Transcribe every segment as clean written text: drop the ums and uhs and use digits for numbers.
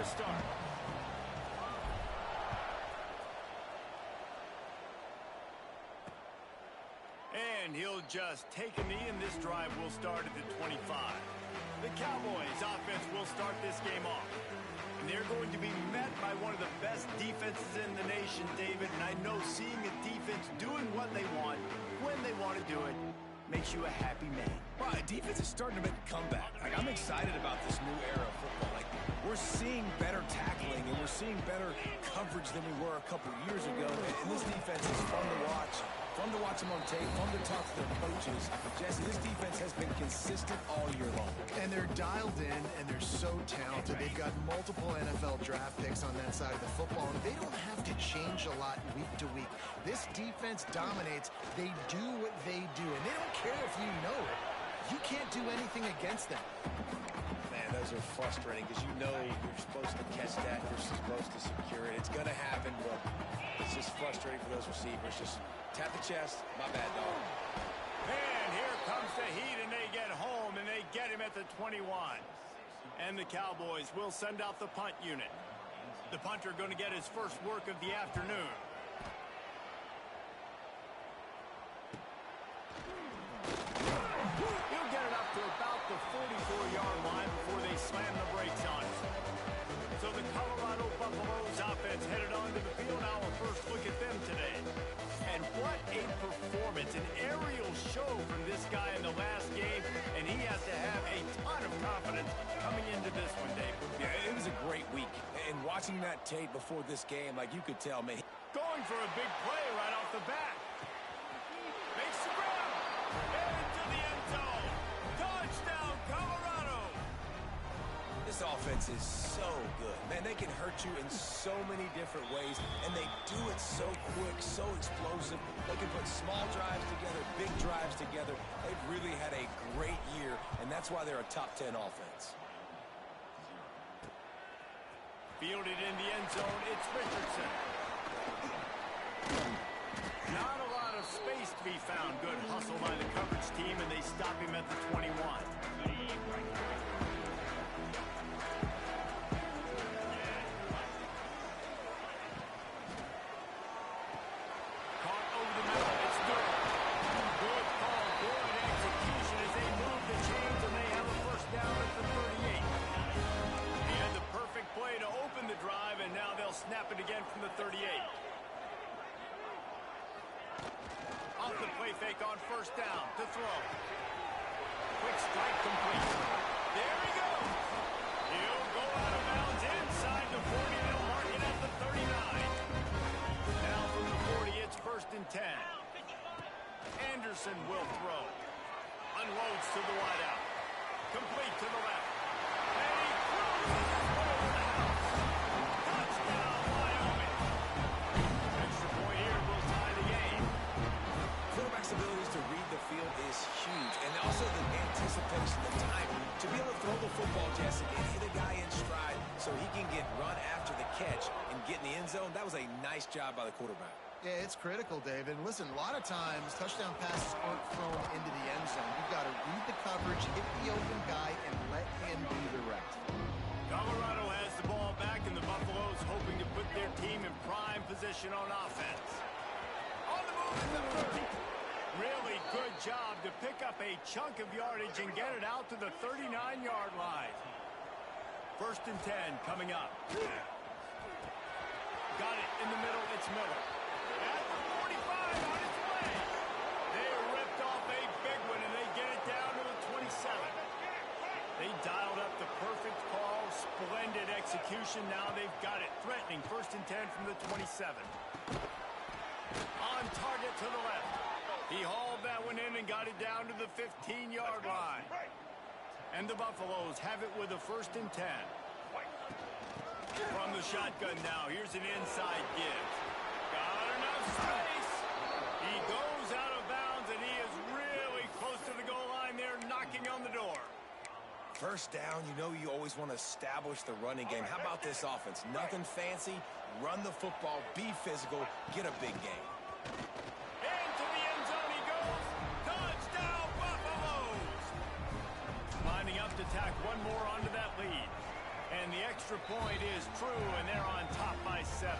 to start. And he'll just take a knee, and this drive will start at the 25. The Cowboys offense will start this game off. And they're going to be met by one of the best defenses in the nation, David. And I know seeing a defense doing what they want, when they want to do it, makes you a happy man. Well, defense is starting to make a comeback. Like, I'm excited about this new era of football. Like, we're seeing better tackling, and we're seeing better coverage than we were a couple years ago. And this defense is fun to watch. Fun to watch them on tape, fun to talk to their coaches. Jesse, this defense has been consistent all year long. And they're dialed in, and they're so talented. They've got multiple NFL draft picks on that side of the football, and they don't have to change a lot week to week. This defense dominates. They do what they do, and they don't care if you know it. You can't do anything against them. Man, those are frustrating because you know you're supposed to catch that, you're supposed to secure it. It's going to happen, but it's just frustrating for those receivers. Just tap the chest. My bad, dog. And here comes the heat, and they get home, and they get him at the 21. And the Cowboys will send out the punt unit. The punter going to get his first work of the afternoon. He'll get it up to about the 44-yard line before they slam the brakes on it. So the Colorado Buffaloes offense headed onto the field. Now a first look at them today. And what a performance, an aerial show from this guy in the last game, and he has to have a ton of confidence coming into this one, Dave. Yeah, it was a great week. And watching that tape before this game, like, you could tell, man. Going for a big play right off the bat. Makes the grab. And into the end zone. Touchdown, Colorado. This offense is so good. Man, they can hurt you in so many different ways, and they do it so quick, so explosive. They can put small drives together, big drives together. They've really had a great year, and that's why they're a top 10 offense. Fielded in the end zone, it's Richardson. Not a lot of space to be found. Good hustle by the coverage team, and they stop him at the 21. Play to open the drive, and now they'll snap it again from the 38. Off the play fake on first down to throw. Quick strike complete. There he goes. He'll go out of bounds inside the 40. They'll mark it at the 39. Now from the 40, it's first and 10. Anderson will throw. Unloads to the wideout. Complete to the left. And he cruises his way over the house. Touchdown, Wyoming. Extra point here will tie the game. Quarterback's abilities to read the field is huge, and also the anticipation, the timing, to be able to throw the football, Jesse, and hit a guy in stride so he can get run after the catch and get in the end zone. That was a nice job by the quarterback. Yeah, it's critical, David. Listen, a lot of times touchdown passes aren't thrown into the end zone. You've got to read the coverage, hit the open guy, and let him do the rest. Colorado has the ball back, and the Buffaloes hoping to put their team in prime position on offense. On the move at the 30. Really good job to pick up a chunk of yardage and get it out to the 39-yard line. First and 10 coming up. Got it in the middle. It's Miller. At the 45 on its way. They ripped off a big one, and they get it down to the 27. They dialed up the perfect call. Splendid execution. Now they've got it. Threatening. First and 10 from the 27. On target to the left. He hauled that one in and got it down to the 15-yard line. And the Buffaloes have it with a first and 10. From the shotgun now, here's an inside give. Got enough space. He goes out of bounds, and he is really close to the goal line there, knocking on the door. First down, you know you always want to establish the running game. How about this offense? Nothing fancy. Run the football, be physical, get a big game. Into the end zone he goes. Touchdown, Buffaloes! Lining up to tack one more onto that lead. And the extra point is true, and they're on top by 7.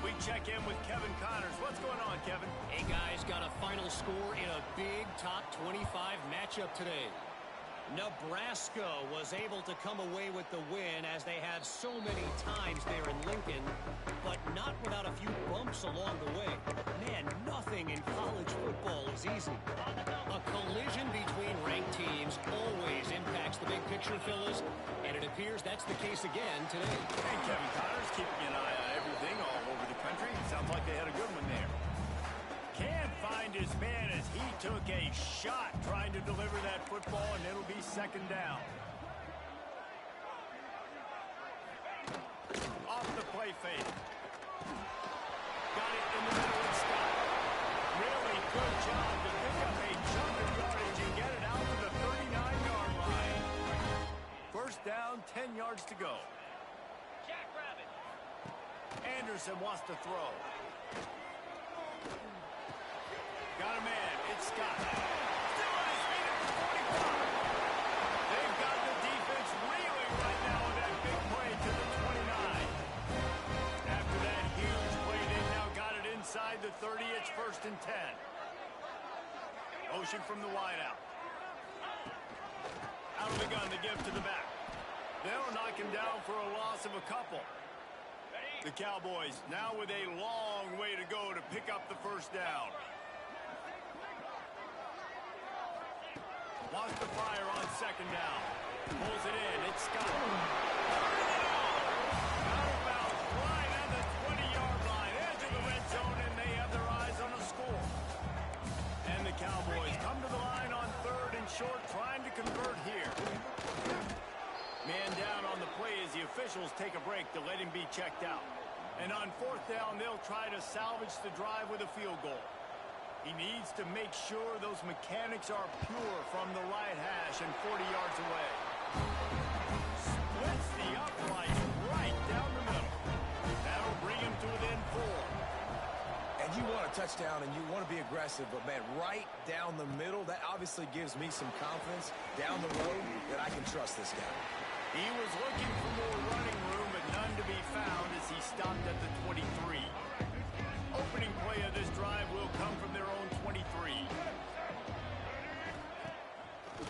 We check in with Kevin Connors. What's going on, Kevin? Hey, guys, got a final score in a big top 25 matchup today. Nebraska was able to come away with the win as they had so many times there in Lincoln, but not without a few bumps along the way. Man, nothing in college football is easy. A collision between ranked teams always impacts the big picture, fellas, and it appears that's the case again today. And Kevin Connors keeping an eye on everything all over the country. Sounds like they had a good one there. Can't find his man as he took a shot trying to deliver that football, and it'll be second down. Off the play fake. Got it in the middle of Scott. Really good job to pick up a chunk of yardage and get it out to the 39-yard line. First down, 10 yards to go. Anderson wants to throw. Got a man. It's Scott. Still on his feet at the 45. They've got the defense reeling right now with that big play to the 29. After that huge play, they've now got it inside the 30. It's first and 10. Motion from the wideout. Out of the gun to give to the back. They'll knock him down for a loss of a couple. The Cowboys now with a long way to go to pick up the first down. Lost the fire on second down. Pulls it in. It's Scott. Out of bounds. Right on the 20-yard line. Edge of the red zone, and they have their eyes on a score. And the Cowboys come to the line on third and short, trying to convert here. Man down on the play as the officials take a break to let him be checked out. And on fourth down, they'll try to salvage the drive with a field goal. He needs to make sure those mechanics are pure from the right hash and 40 yards away. Splits the upright right down the middle. That'll bring him to within 4. And you want a touchdown and you want to be aggressive, but, man, right down the middle, that obviously gives me some confidence down the road that I can trust this guy. He was looking for more running room, but none to be found as he stopped at the 23. Opening play of this drive will come from their own 23.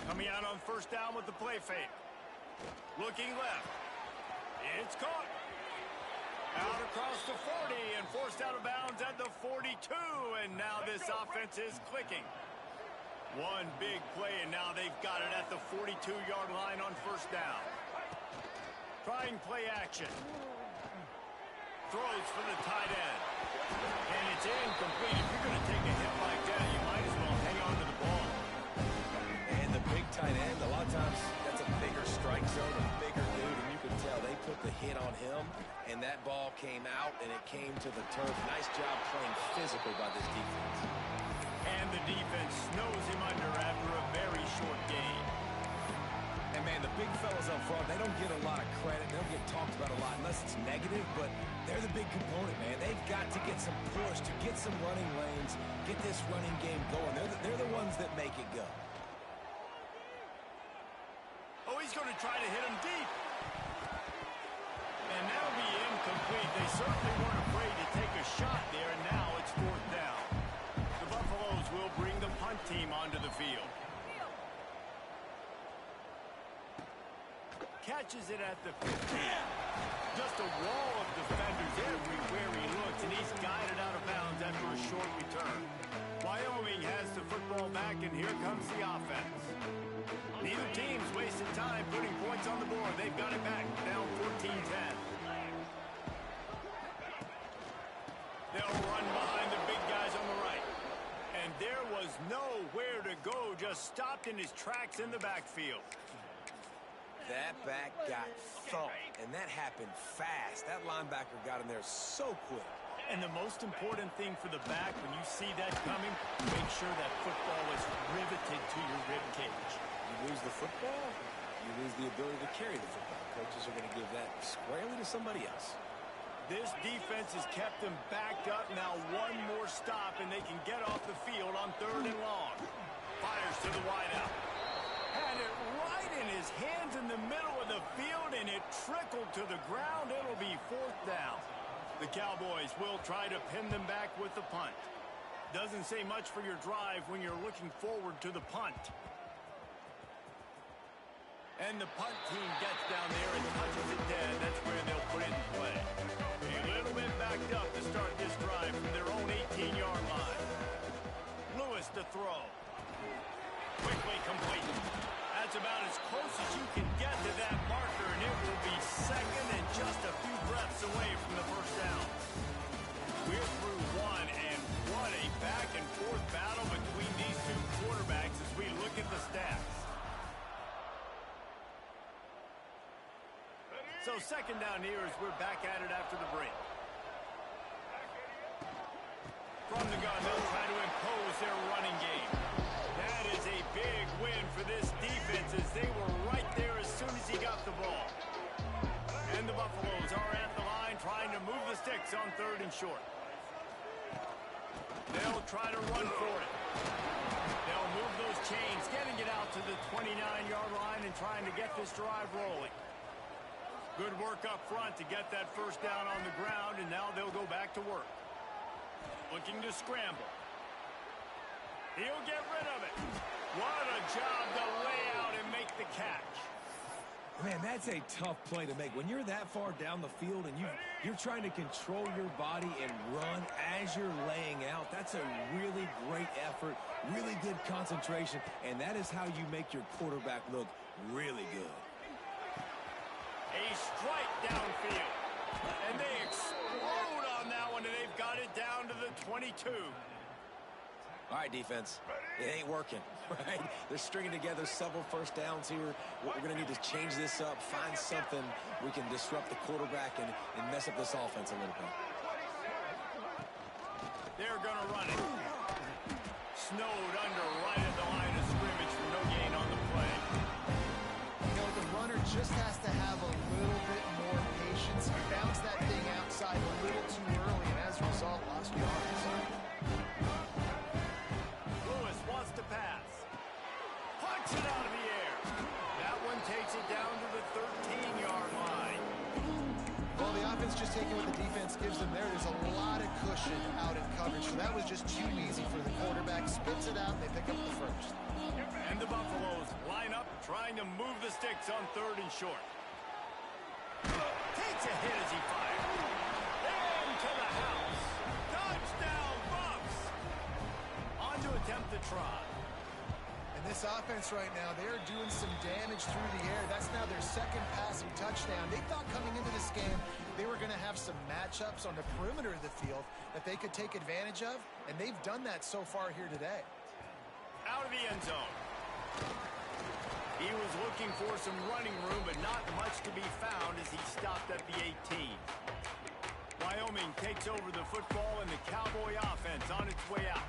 Coming out on first down with the play fake. Looking left. It's caught. Out across the 40 and forced out of bounds at the 42. And now this offense is clicking. One big play, and now they've got it at the 42-yard line on first down. Trying play action. Throws for the tight end. And it's incomplete. If you're going to take a hit like that, you might as well hang on to the ball. And the big tight end, a lot of times that's a bigger strike zone, a bigger dude, and you can tell they took the hit on him, and that ball came out, and it came to the turf. Nice job playing physical by this defense. And the defense snows him under after a very short game. And, man, the big fellas up front, they don't get a lot of credit. They don't get talked about a lot unless it's negative, but they're the big component, man. They've got to get some push, to get some running lanes, get this running game going. They're the ones that make it go. Oh, he's going to try to hit him deep. And that'll be incomplete. They certainly weren't afraid to take a shot there, and now it's fourth down. The Buffaloes will bring the punt team onto the field. Catches it at the 15. Just a wall of defenders everywhere he looks, and he's guided out of bounds after a short return. Wyoming has the football back, and here comes the offense. Neither team's wasted time putting points on the board. They've got it back, down 14-10. They'll run behind the big guys on the right. And there was nowhere to go, just stopped in his tracks in the backfield. That back got thumped, and that happened fast. That linebacker got in there so quick. And the most important thing for the back, when you see that coming, make sure that football is riveted to your rib cage. You lose the football, you lose the ability to carry the football. Coaches are going to give that squarely to somebody else. This defense has kept them backed up. Now one more stop, and they can get off the field on third and long. Fires to the wideout. Had it right in his hands in the middle of the field, and it trickled to the ground. It'll be 4th down. The Cowboys will try to pin them back with the punt. Doesn't say much for your drive when you're looking forward to the punt. And the punt team gets down there and touches it dead. That's where they'll put it in play. A little bit backed up to start this drive from their own 18-yard line. Lewis to throw. Quickly complete. That's about as close as you can get to that marker, and it will be second and just a few breaths away from the first down. We're through one, and what a back-and-forth battle between these two quarterbacks as we look at the stats. So second down here as we're back at it after the break. From the gun, they'll try to impose their running game. That is a big win for this defense as they were right there as soon as he got the ball. And the Buffaloes are at the line trying to move the sticks on 3rd and short. They'll try to run for it. They'll move those chains, getting it out to the 29-yard line and trying to get this drive rolling. Good work up front to get that first down on the ground, and now they'll go back to work. Looking to scramble. He'll get rid of it. What a job to lay out and make the catch. Man, that's a tough play to make. When you're that far down the field and you're trying to control your body and run as you're laying out, that's a really great effort, really good concentration, and that is how you make your quarterback look really good. A strike downfield. And they explode on that one, and they've got it down to the 22. All right, defense. It ain't working, right? They're stringing together several first downs here. We're going to need to change this up, find something we can disrupt the quarterback and mess up this offense a little bit. They're going to run it. Snowed under right at the line of scrimmage for no gain on the play. You know, the runner just has to have a little bit more patience. He bounced that thing outside a little too early, and as a result, lost yards. Lewis wants to pass. Punch it out of the air. That one takes it down to the 13-yard line. Well, the offense just taking what the defense gives them there. There's a lot of cushion out in coverage, so that was just too easy for the quarterback. Spits it out, and they pick up the first. And the Buffaloes line up, trying to move the sticks on 3rd and short. Takes a hit as he fires. Into the house. Touchdown, Buffs. On to attempt the try. And this offense right now, they're doing some damage through the air. That's now their second passing touchdown. They thought coming into this game they were going to have some matchups on the perimeter of the field that they could take advantage of, and they've done that so far here today. Out of the end zone. He was looking for some running room, but not much to be found as he stopped at the 18. Wyoming takes over the football, and the Cowboy offense on its way out.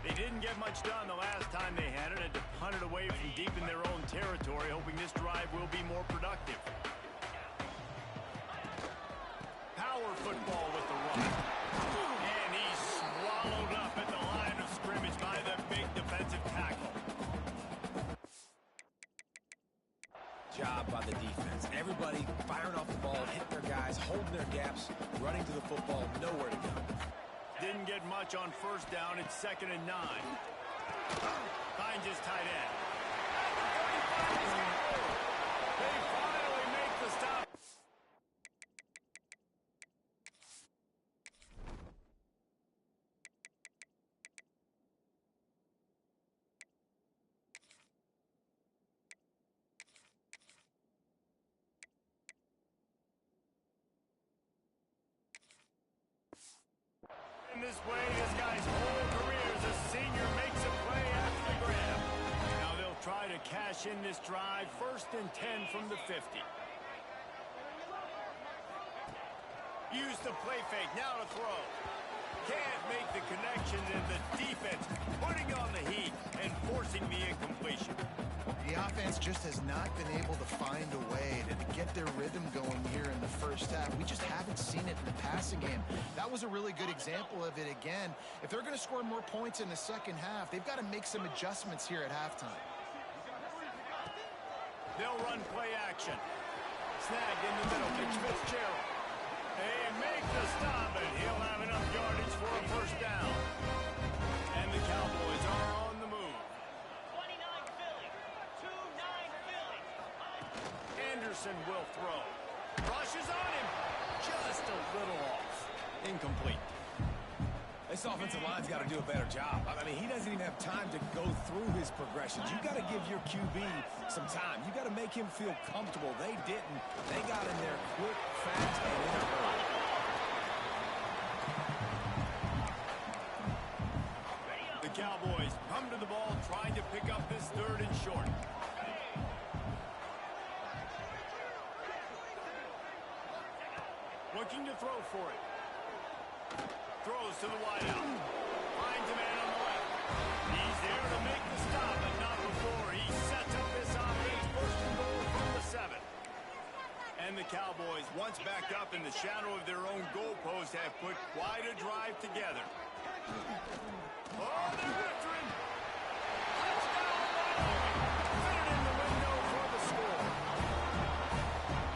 They didn't get much done the last time they had it. Had to punt it away from deep in their own territory, hoping this drive will be more productive. Power football with the run. And he's swallowed up at the line of scrimmage by the big defensive tackle. Job by the defense. Everybody firing off the ball, hitting their guys, holding their gaps, running to the football, nowhere to go. Didn't get much on first down. It's 2nd and 9. Finds his tight end. They finally make the stop. In this way, this guy's whole career as a senior makes a play after the grab. Now they'll try to cash in this drive. 1st and 10 from the 50. Use the play fake. Now to throw. Can't make the connection, and the defense putting on the heat and forcing the incompletion. The offense just has not been able to find a way to get their rhythm going here in the first half. We just haven't seen it in the passing game. That was a really good example of it again. If they're going to score more points in the second half, they've got to make some adjustments here at halftime. They'll run play action. Snagged in the middle. It's Fitzgerald. They make the stop, and he'll have enough yardage for a first down. And the Cowboys are on the move. 29 Philly. 2-9 Philly. Anderson will throw. Rushes on him. Just a little off. Incomplete. This offensive line's got to do a better job. I mean, he doesn't even have time to go through his progressions. You got to give your QB some time. You got to make him feel comfortable. They didn't. They got in there quick, fast, and in a hurry. The Cowboys come to the ball trying to pick up this 3rd and short. Looking to throw for it. Throws to the wideout. Finds a man on the left. He's there to make the stop, but not before he sets up this offense. 1st and goal from the 7. And the Cowboys, once backed up in the shadow of their own goalpost, have put quite a drive together. Oh, they're after him. Touchdown, Wyoming. Fit it in the window for the score.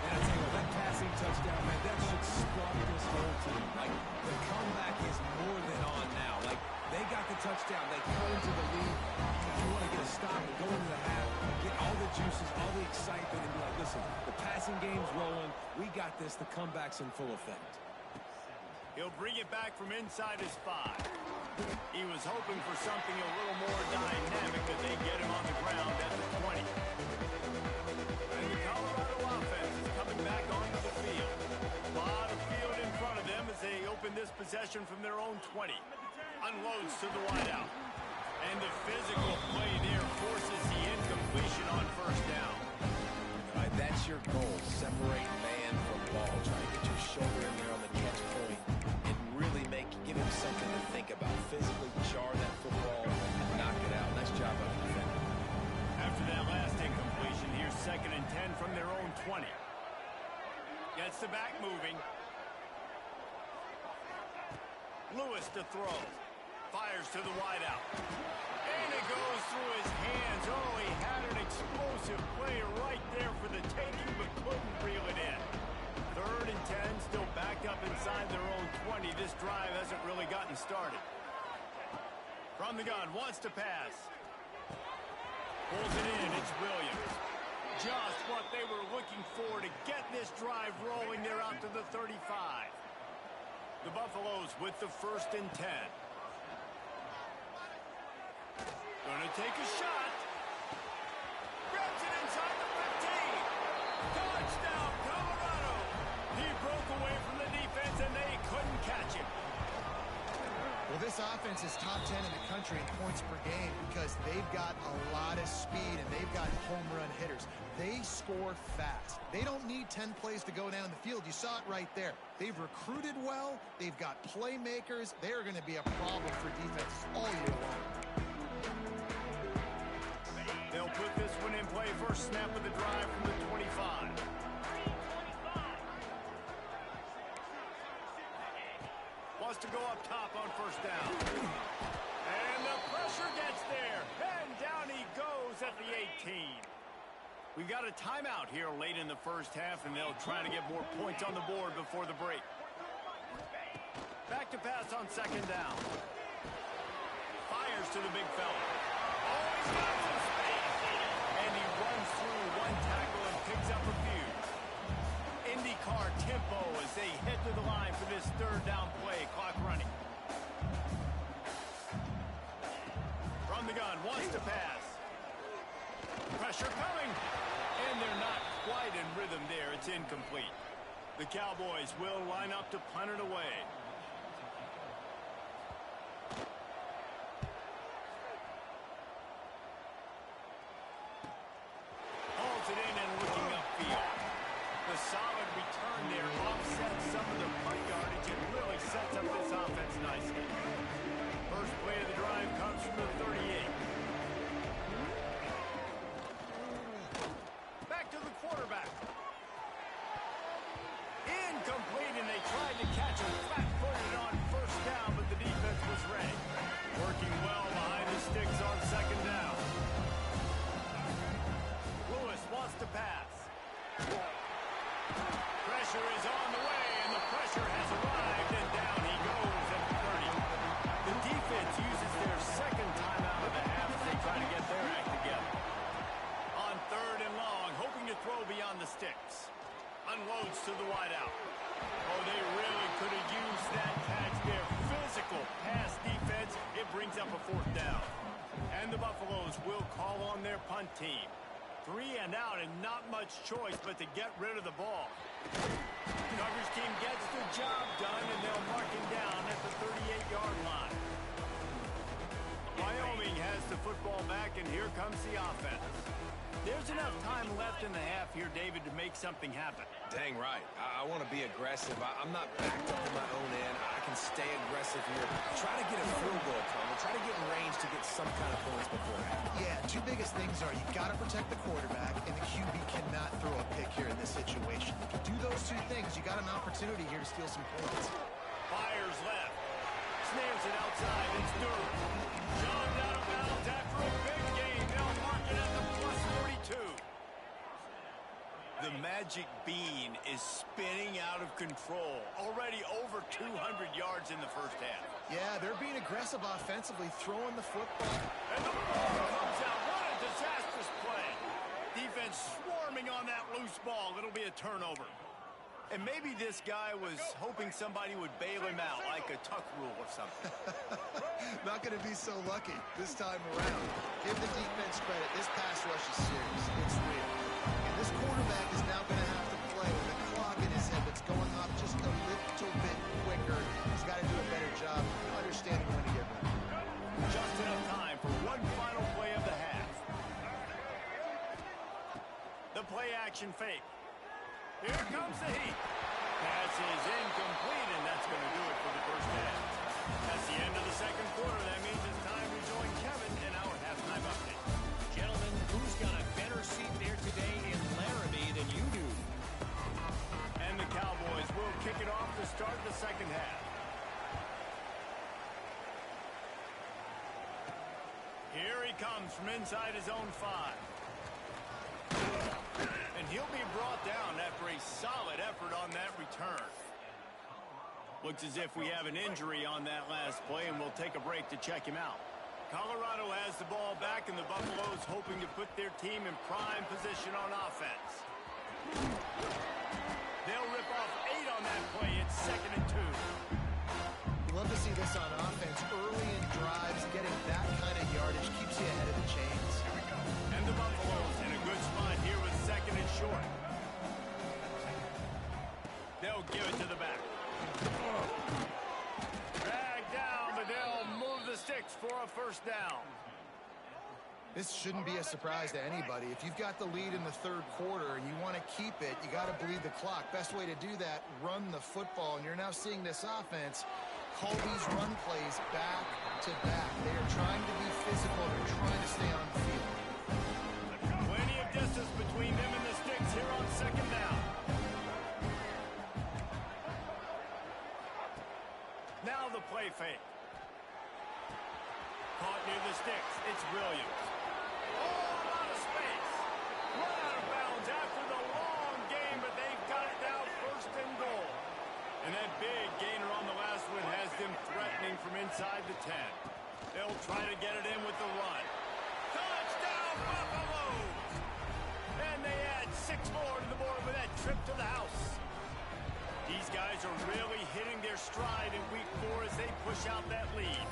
And I tell you what, that passing touchdown, man, that should spark this whole team. Like, the comeback is more than on now. Like, they got the touchdown. They cut into the lead. You want to get a stop and go into the half, get all the juices, all the excitement, and be like, listen, the passing game's rolling. We got this. The comeback's in full effect. He'll bring it back from inside his 5. He was hoping for something a little more dynamic, but they get him on the ground at the 20. And the Colorado offense is coming back onto the field. A lot of field in front of them as they open this possession from their own 20. Unloads to the wideout. And the physical play there forces the incompletion on 1st down. All right, that's your goal. Separate man from ball. Try to get your shoulder in there on the catch point and really give him something to think about. Physically jar that football and knock it out. Nice job of the defender. After that last incompletion, here's 2nd and 10 from their own 20. Gets the back moving. Lewis to throw. Fires to the wideout. And it goes through his hands. Oh, he had an explosive play right there for the taking, but couldn't reel it in. 3rd and 10, still backed up inside their own 20. This drive hasn't really gotten started. From the gun, wants to pass. Pulls it in, it's Williams. Just what they were looking for to get this drive rolling. They're out to the 35. The Buffaloes with the 1st and 10. Gonna take a shot. Grabs it inside the 15. Touchdown, Colorado. He broke away from the defense and they couldn't catch him. Well, this offense is top 10 in the country in points per game because they've got a lot of speed and they've got home run hitters. They score fast. They don't need 10 plays to go down the field. You saw it right there. They've recruited well. They've got playmakers. They're going to be a problem for defense all year long. They'll put this one in play. First snap of the drive from the 25. Wants to go up top on 1st down. And the pressure gets there. And down he goes at the 18. We've got a timeout here late in the 1st half, and they'll try to get more points on the board before the break. Back to pass on 2nd down. Fires to the big fella. Oh, he's got some space. And he runs through one tackle and picks up a few. IndyCar tempo as they head to the line for this 3rd down play. Clock running. From the gun, wants to pass. Pressure coming. And they're not quite in rhythm there. It's incomplete. The Cowboys will line up to punt it away. Hauls it in and looking upfield. The solid return there offsets some of the punt yardage and really sets up this offense nicely. First play of the drive comes from the 38. Back to the quarterback. Incomplete, and they tried to catch him flat-footed on 1st down, but the defense was ready. Working well behind the sticks on 2nd down. Lewis wants to pass. pressure is on the way, and the pressure has arrived, and down he goes at the 30. The defense uses their second timeout of the half as they try to get their act together. On 3rd and long, hoping to throw beyond the sticks. Unloads to the wideout. Oh, they really could have used that catch there. Physical pass defense. It brings up a 4th down. And the Buffaloes will call on their punt team. 3 and out and not much choice but to get rid of the ball. Coverage team gets the job done, and they'll mark him down at the 38-yard line. Wyoming has the football back, and here comes the offense. There's enough time left in the half here, David, to make something happen. Dang right. I want to be aggressive. I'm not backed up in my own end. I can stay aggressive here. Try to get a field goal, Tom. Try to get in range to get some kind of points before half. Yeah, two biggest things are you got to protect the quarterback, and the QB cannot throw a pick here in this situation. If you do those two things, you got an opportunity here to steal some points. Fires left. Snares it outside. It's Durham. Shoved out of bounds after a big gain. They'll mark it at the plus 42. The magic bean is spinning out of control. Already over 200 yards in the first half. Yeah, they're being aggressive offensively, throwing the football. And the ball comes out. What a disastrous play. Defense swarming on that loose ball. It'll be a turnover. And maybe this guy was hoping somebody would bail him out, like a tuck rule or something. Not going to be so lucky this time around. Give the defense credit. This pass rush is serious. It's real. And this quarterback is now going to have to play with a clock in his head that's going off just a little bit quicker. He's got to do a better job understanding when to get ready. Just enough time for one final play of the half. The play action fake. Here comes the heat. Pass is incomplete, and that's going to do it for the first half. That's the end of the second quarter. That means it's time to join Kevin in our halftime update. Gentlemen, who's got a better seat there today in Laramie than you do? And the Cowboys will kick it off to start the second half. Here he comes from inside his own 5. And he'll be brought down after a solid effort on that return. Looks as if we have an injury on that last play, and we'll take a break to check him out. Colorado has the ball back, and the Buffaloes hoping to put their team in prime position on offense. They'll rip off 8 on that play. It's 2nd and 2. Love to see this on offense. Early in drives, getting that kind of yardage keeps you ahead of the chains. And the Buffaloes in a good spot here with 2nd and short. They'll give it to the back. Dragged down, but they'll move the sticks for a first down. This shouldn't be a surprise to anybody. If you've got the lead in the third quarter and you want to keep it, you got to bleed the clock. Best way to do that, run the football. And you're now seeing this offense call these run plays back to back. They are trying to be physical. They're trying to stay on the field. Plenty of distance between them and the sticks here on 2nd down. Now the play fake. Caught near the sticks. It's Williams. Oh, out of space. Run out of bounds after the long game, but they've got it now 1st and goal. And that big gainer on the last one has them threatening from inside the 10. They'll try to get it in with the run. Touchdown, Buffaloes! And they add 6 more to the board with that trip to the house. These guys are really hitting their stride in week 4 as they push out that lead.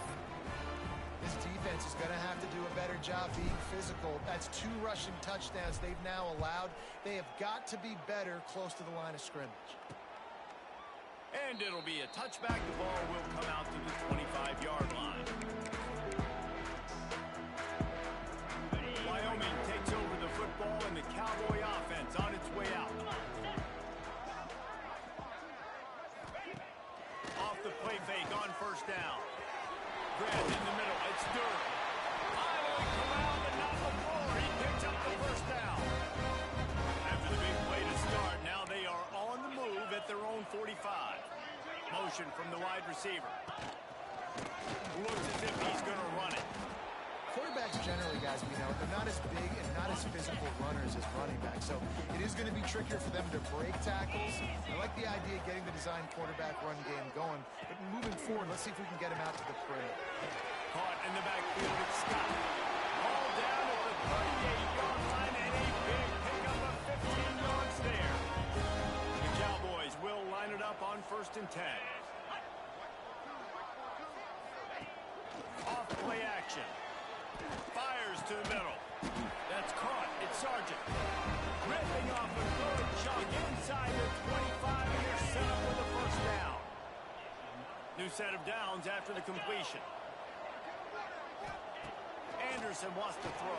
This defense is going to have to do a better job being physical. That's 2 rushing touchdowns they've now allowed. They have got to be better close to the line of scrimmage. And it'll be a touchback. The ball will come out to the 25-yard line. Wyoming takes over the football, and the Cowboy offense on its way out. Off the play fake on 1st down. Grant in the middle. It's Durham. Highway corral, but not before. He picks up the 1st down. After the big play to start, now they are on the move at their own 45. Motion from the wide receiver. Looks as if he's going to run it. Quarterbacks generally, guys, they're not as big and not as physical runners as running backs. So It is going to be trickier for them to break tackles. I like the idea of getting the design quarterback run game going. But moving forward, let's see if we can get him out to the perimeter. Caught in the backfield, it's Scott. All down at the 38-yard line, and a big pickup of 15 yards there. The Cowboys will line it up on 1st and 10. Off play action. Fires to the middle. That's caught. It's Sargent. Ripping off a good chunk inside the 25, and they're set up with a 1st down. New set of downs after the completion. Anderson wants to throw.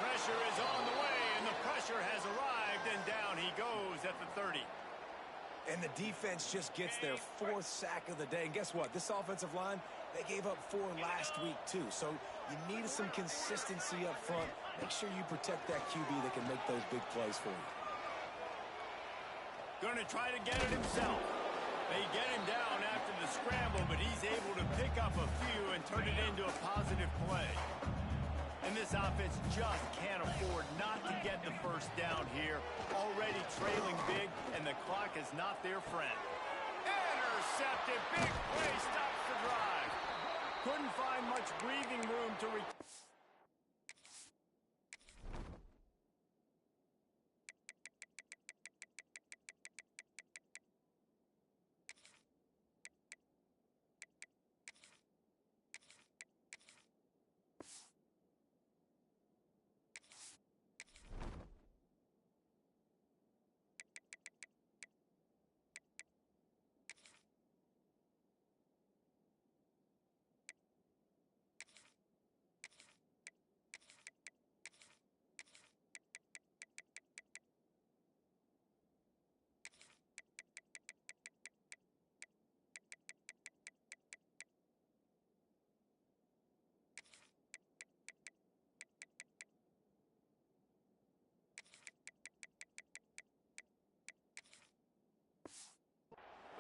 Pressure is on the way, and the pressure has arrived, and down he goes at the 30. And the defense just gets their 4th sack of the day. And guess what? This offensive line, they gave up 4 last week, too. So you need some consistency up front. Make sure you protect that QB that can make those big plays for you. Going to try to get it himself. They get him down after the scramble, but he's able to pick up a few and turn it into a positive play. And this offense just can't afford not to get the 1st down here. Already trailing big, and the clock is not their friend. Intercepted. Big play stops the drive. Couldn't find much breathing room to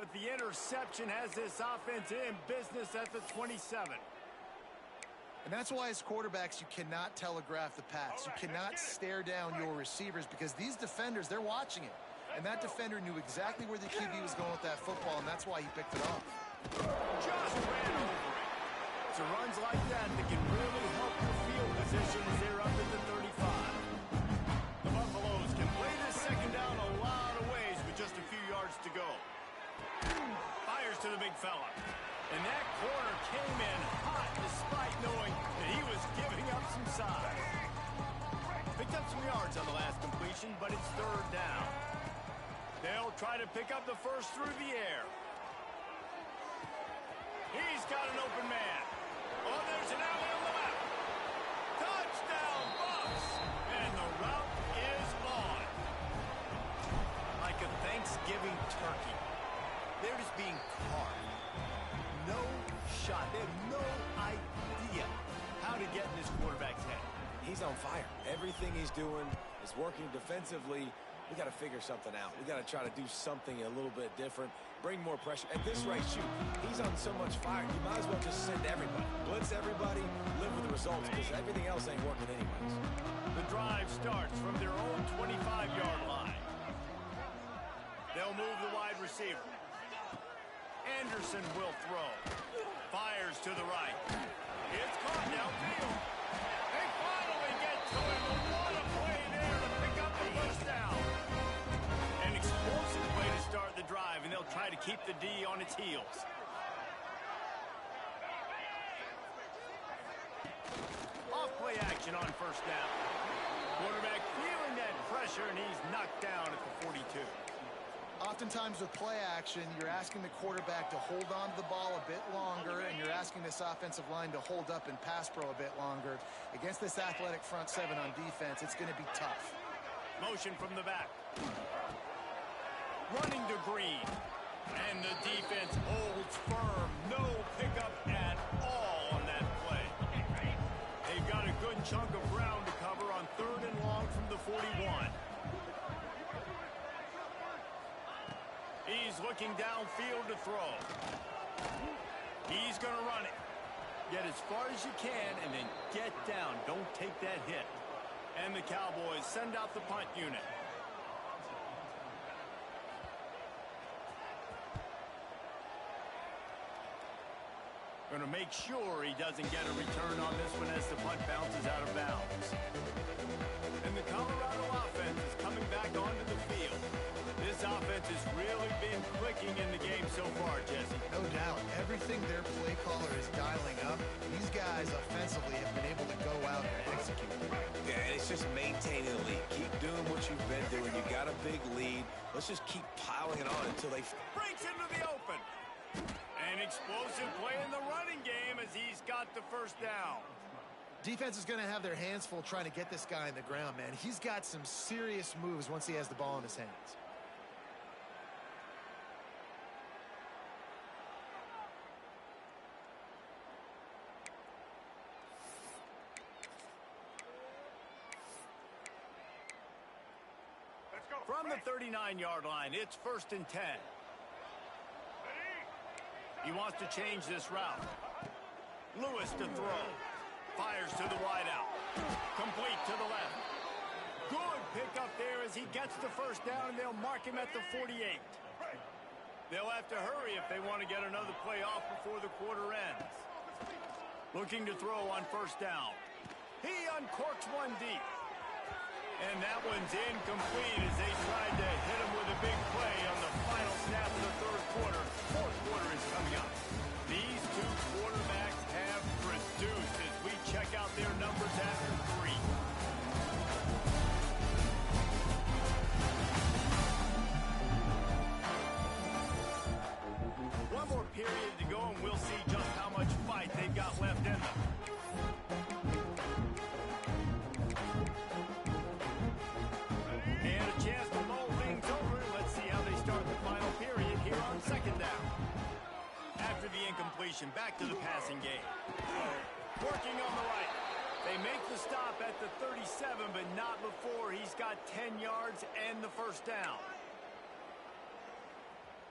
But the interception has this offense in business at the 27. And that's why as quarterbacks, you cannot telegraph the pass. You cannot stare down your receivers because these defenders, they're watching it. And that defender knew exactly where the QB was going with that football, and that's why he picked it off. Just ran over it. It's runs like that that can really help your field position as they're up at the 35. The Buffaloes can play this 2nd down a lot of ways with just a few yards to go. Fires to the big fella. And that corner came in hot despite knowing that he was giving up some size. Picked up some yards on the last completion, but it's 3rd down. They'll try to pick up the 1st through the air. He's got an open man. Oh, there's an alley on the left. Touchdown, Bucks! And the route is on. Like a Thanksgiving turkey. They're just being carved. No shot. They have no idea how to get in this quarterback's head. He's on fire. Everything he's doing is working defensively. We got to figure something out. We got to try to do something a little bit different, bring more pressure. At this rate, shoot, he's on so much fire, you might as well just send everybody. Blitz everybody, live with the results, because everything else ain't working anyways. The drive starts from their own 25-yard line. They'll move the wide receiver. Anderson will throw. Fires to the right. It's caught downfield. They finally get to him. What a play there to pick up the 1st down. An explosive way to start the drive, and they'll try to keep the D on its heels. Off play action on 1st down. Quarterback feeling that pressure, and he's knocked down at the 42. Oftentimes with play action, you're asking the quarterback to hold on to the ball a bit longer, and you're asking this offensive line to hold up and pass pro a bit longer. Against this athletic front 7 on defense, it's going to be tough. Motion from the back. Running to Green. And the defense holds firm. No pickup at all on that play. They've got a good chunk of ground to cover on 3rd and long from the 41. He's looking downfield to throw. He's going to run it. Get as far as you can and then get down. Don't take that hit. And the Cowboys send out the punt unit. Going to make sure he doesn't get a return on this one as the punt bounces out of bounds. And the Colorado offense is coming back onto the field. This offense has really been clicking in the game so far, Jesse. No doubt. Everything their play caller is dialing up, these guys offensively have been able to go out and execute. Yeah, and it's just maintaining the lead. Keep doing what you've been doing. You got a big lead. Let's just keep piling it on until they... Breaks into the open. An explosive play in the running game as he's got the first down. Defense is going to have their hands full trying to get this guy in the ground, man. He's got some serious moves once he has the ball in his hands. From the 39-yard line, it's 1st and 10. He wants to change this route. Lewis to throw. Fires to the wideout. Complete to the left. Good pickup there as he gets the first down, and they'll mark him at the 48. They'll have to hurry if they want to get another play off before the quarter ends. Looking to throw on 1st down. He uncorks one deep. And that one's incomplete as they tried to hit him with a big play on the final snap of the 3rd quarter. 4th quarter is coming up. These two quarterbacks have produced as we check out their numbers after 3. One more period to go, and we'll see just how much fight they've got left in them. And a chance to mull things over. Let's see how they start the final period here on 2nd down. After the incompletion, back to the passing game. Working on the right. They make the stop at the 37, but not before he's got 10 yards and the first down.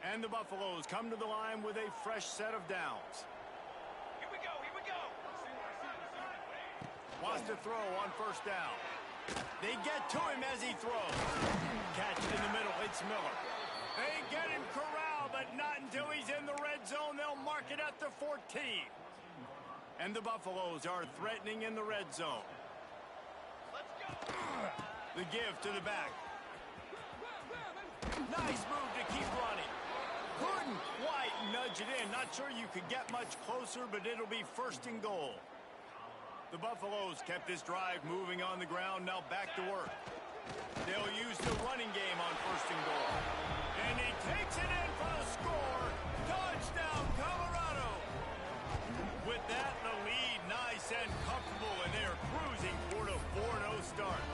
And the Buffaloes come to the line with a fresh set of downs. Here we go, here we go. Wants to throw on 1st down. They get to him as he throws. Catch in the middle, it's Miller. They get him corralled, but not until he's in the red zone. They'll mark it at the 14. And the Buffaloes are threatening in the red zone. Let's go. The give to the back. Nice move to keep running. Couldn't quite nudge it in. Not sure you could get much closer, but it'll be 1st and goal. The Buffaloes kept this drive moving on the ground. Now back to work. They'll use the running game on 1st and goal. And he takes it in for the score. Touchdown, Colorado. With that, the lead nice and comfortable, and they're cruising toward a 4-0 start.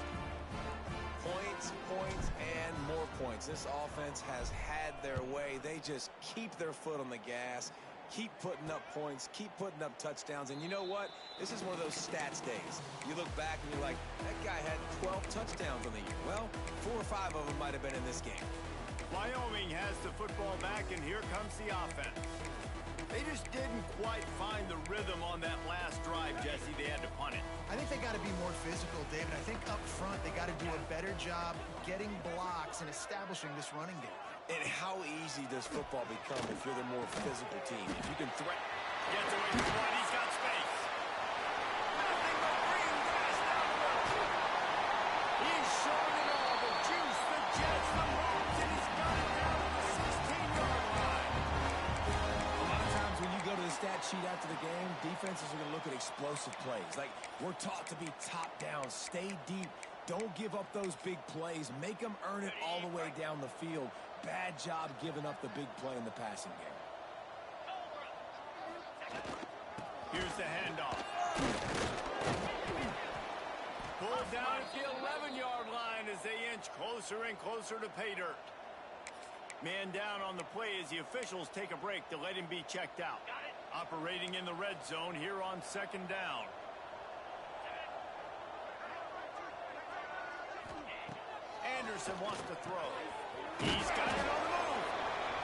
Points, points, and more points. This offense has had their way. They just keep their foot on the gas, keep putting up points, keep putting up touchdowns. And you know what? This is one of those stats days. You look back and you're like, that guy had 12 touchdowns on the year. Well, 4 or 5 of them might have been in this game. Wyoming has the football back, and here comes the offense. They just didn't quite find the rhythm on that last drive, Jesse. They had to punt it. I think they got to be more physical, David. I think up front they got to do a better job getting blocks and establishing this running game. And how easy does football become if you're the more physical team? If you can threat. Gets away from one. He's got space. Nothing but green grass down the field. He's showing it all. The juice, the jets, the moves, and he's got it down to the 16-yard line. A lot of times when you go to the stat sheet after the game, defenses are going to look at explosive plays. Like, we're taught to be top down, stay deep, don't give up those big plays, make them earn it all the way down the field. Bad job giving up the big play in the passing game. Here's the handoff. Pulled down at the 11-yard line as they inch closer and closer to pay dirt. Man down on the play as the officials take a break to let him be checked out. Operating in the red zone here on 2nd down. Anderson wants to throw. He's got it on the move.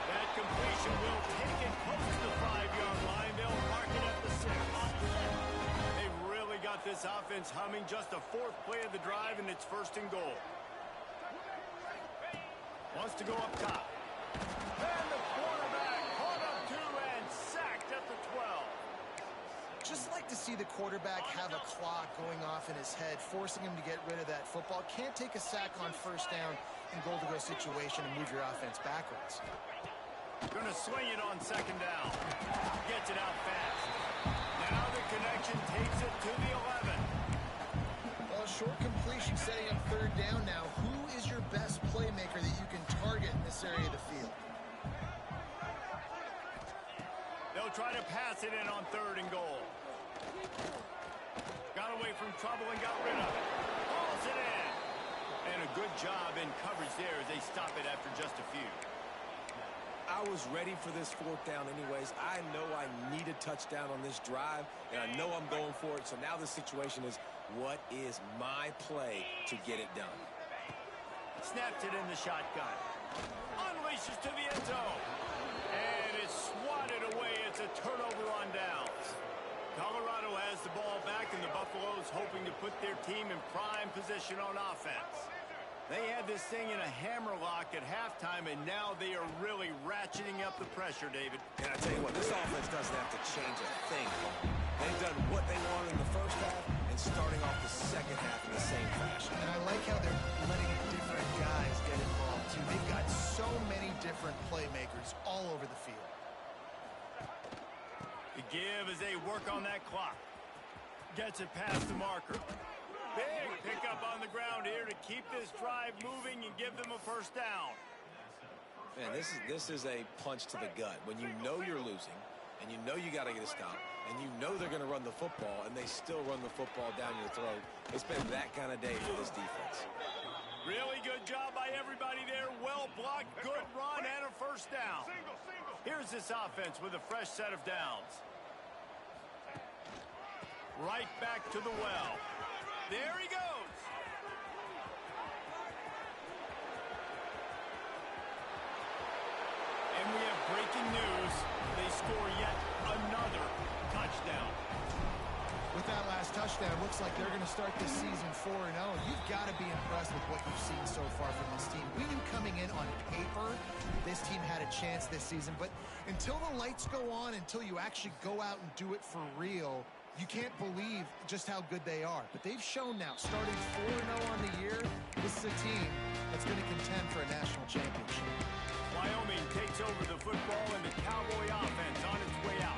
That completion will take it close to the 5-yard line. They'll mark it at the 6. They've really got this offense humming. Just a 4th play of the drive, and it's 1st and goal. Wants to go up top. And the quarterback caught up 2 and sacked at the 12. Just like to see the quarterback have a clock going off in his head, forcing him to get rid of that football. Can't take a sack on first down in goal-to-go situation and move your offense backwards. Going to swing it on second down. Gets it out fast. Now the connection takes it to the 11. Well, short completion setting up third down now. Who is your best playmaker that you can target in this area of the field? They'll try to pass it in on third and goal. Got away from trouble and got rid of it. Hauls it in. And a good job in coverage there as they stop it after just a few. I was ready for this fourth down anyways. I know I need a touchdown on this drive, and I know I'm going for it. So now the situation is, what is my play to get it done? Snaps it in the shotgun. Unleashes to the end zone. And it's swatted away. It's a turnover on downs. Colorado has the ball back, and the Buffaloes hoping to put their team in prime position on offense. They had this thing in a hammerlock at halftime, and now they are really ratcheting up the pressure, David. And I tell you what, this offense doesn't have to change a thing. They've done what they wanted in the first half and starting off the second half in the same fashion. And I like how they're letting different guys get involved, too. They've got so many different playmakers all over the field. The give as they work on that clock. Gets it past the marker. Big pickup on the ground here to keep this drive moving and give them a first down. Man, this is a punch to the gut. When you know you're losing, and you know you got to get a stop, and you know they're going to run the football, and they still run the football down your throat. It's been that kind of day for this defense. Really good job by everybody there. Well blocked, good run, and a first down. Here's this offense with a fresh set of downs. Right back to the well. There he goes. And we have breaking news. They score yet another touchdown. With that last touchdown, looks like they're going to start this season 4-0. You've got to be impressed with what you've seen so far from this team. We knew coming in on paper this team had a chance this season, but until the lights go on, until you actually go out and do it for real, you can't believe just how good they are. But they've shown now, starting 4-0 on the year, this is a team that's going to contend for a national championship. Wyoming takes over the football, and the Cowboy offense on its way out.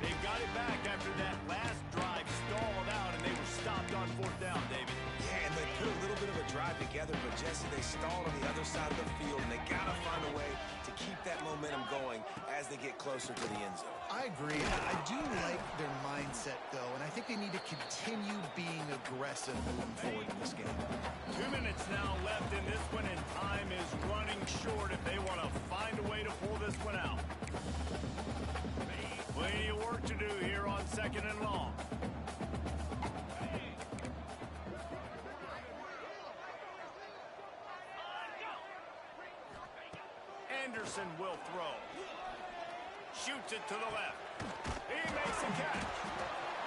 They've got it back after that last drive stalled out, and they were stopped on fourth down, David. Yeah, and they put a little bit of a drive together, but Jesse, they stalled on the other side of the field, and they got to find a way to keep that momentum going as they get closer to the end zone. I agree. I do like their mindset, though, and I think they need to continue being aggressive moving forward in this game. 2 minutes now left in this one, and time is running short if they want to find a way to pull this one out. Plenty of work to do here on second and long. Anderson will throw. Shoots it to the left. He makes a catch.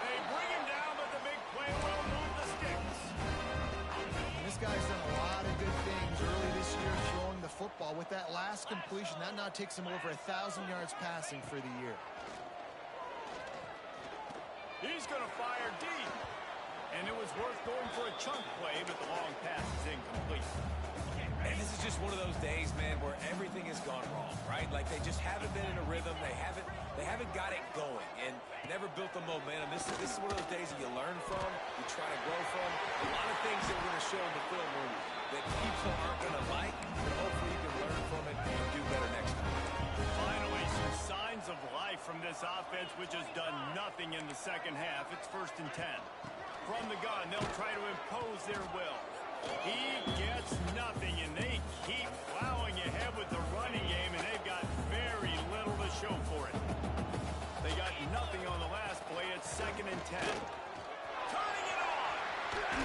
They bring him down, but the big play will move the sticks. And this guy's done a lot of good things early this year throwing the football. With that last completion, that now takes him over 1,000 yards passing for the year. He's going to fire deep. And it was worth going for a chunk play, but the long pass is incomplete. And this is just one of those days, man, where everything has gone wrong, right? Like they just haven't been in a rhythm. They haven't got it going and never built the momentum. This is one of those days that you learn from, you try to grow from. A lot of things that we're going to show in the film room that people aren't going to like, but hopefully you can learn from it and do better next time. Finally, some signs of life from this offense, which has done nothing in the second half. It's 1st and 10. From the gun, they'll try to impose their will. He gets nothing, and they keep plowing ahead with the running game, and they've got very little to show for it. They got nothing on the last play. It's 2nd and 10. Turning it on!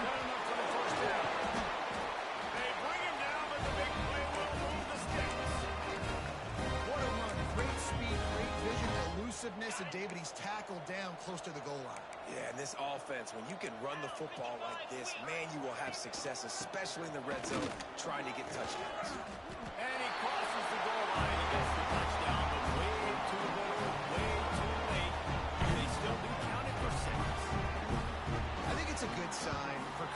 Not enough for the first down. They bring him down, but the big play will move the sticks. What a run. Great speed, great vision, elusiveness, and David, he's tackled down close to the goal line. Yeah, and this offense, when you can run the football like this, man, you will have success, especially in the red zone, trying to get touchdowns. And he crosses the goal line and gets the touchdown, but way too little, way too late. They still do count it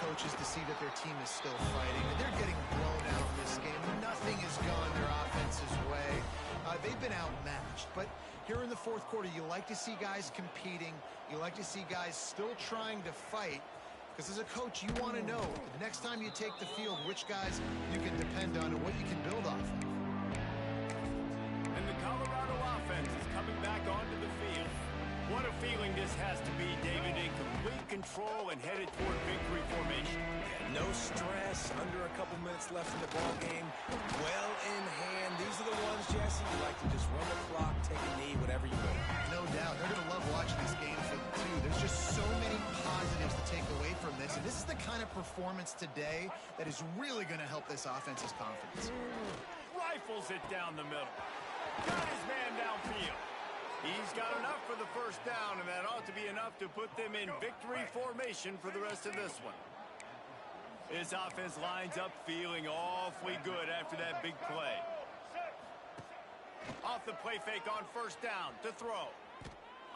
coaches to see that their team is still fighting. And they're getting blown out in this game. Nothing has gone their offense's way. They've been outmatched. But here in the fourth quarter, you like to see guys competing. You like to see guys still trying to fight. Because as a coach, you want to know the next time you take the field which guys you can depend on and what you can build off of. And the Colorado offense is coming back onto the field. What a feeling this has to be, David, in complete control and headed toward victory formation. No stress, under a couple minutes left in the ball game. Well in hand. These are the ones, Jesse, you like to just run the clock, take a knee, whatever you want. No doubt. They're going to love watching this game film, too. There's just so many positives to take away from this. And this is the kind of performance today that is really going to help this offense's confidence. Rifles it down the middle. Got his man downfield. He's got enough for the first down, and that ought to be enough to put them in victory formation for the rest of this one. His offense lines up feeling awfully good after that big play. Off the play fake on first down to throw.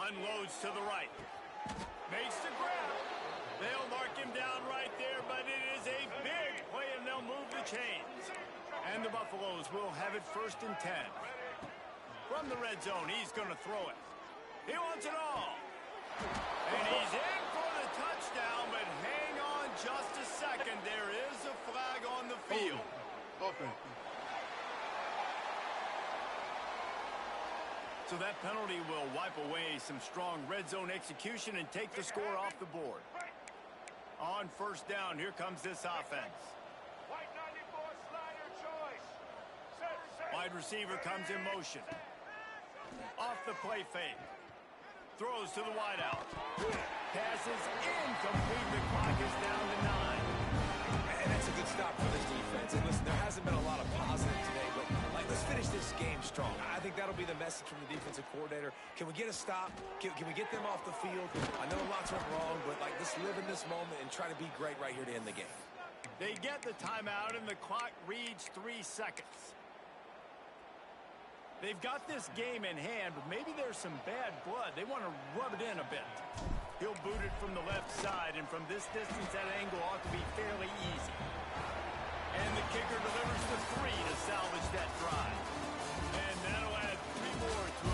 Unloads to the right. Makes the grab. They'll mark him down right there, but it is a big play, and they'll move the chains. And the Buffaloes will have it 1st and 10. From the red zone, he's going to throw it. He wants it all. And he's in for the touchdown, but hang on just a second. There is a flag on the field. Open. So that penalty will wipe away some strong red zone execution and take the score off the board. On first down, here comes this offense. Wide receiver comes in motion. Off the play fake. Throws to the wideout. Passes incomplete. The clock is down to 9. And that's a good stop for this defense. And listen, there hasn't been a lot of positive today, but let's finish this game strong. I think that'll be the message from the defensive coordinator. Can we get a stop? Can we get them off the field? I know lots went wrong, but let's live in this moment and try to be great right here to end the game. They get the timeout, and the clock reads 3 seconds. They've got this game in hand, but maybe there's some bad blood. They want to rub it in a bit. He'll boot it from the left side, and from this distance, that angle ought to be fairly easy. And the kicker delivers the 3 to salvage that drive. And that'll add 3 more to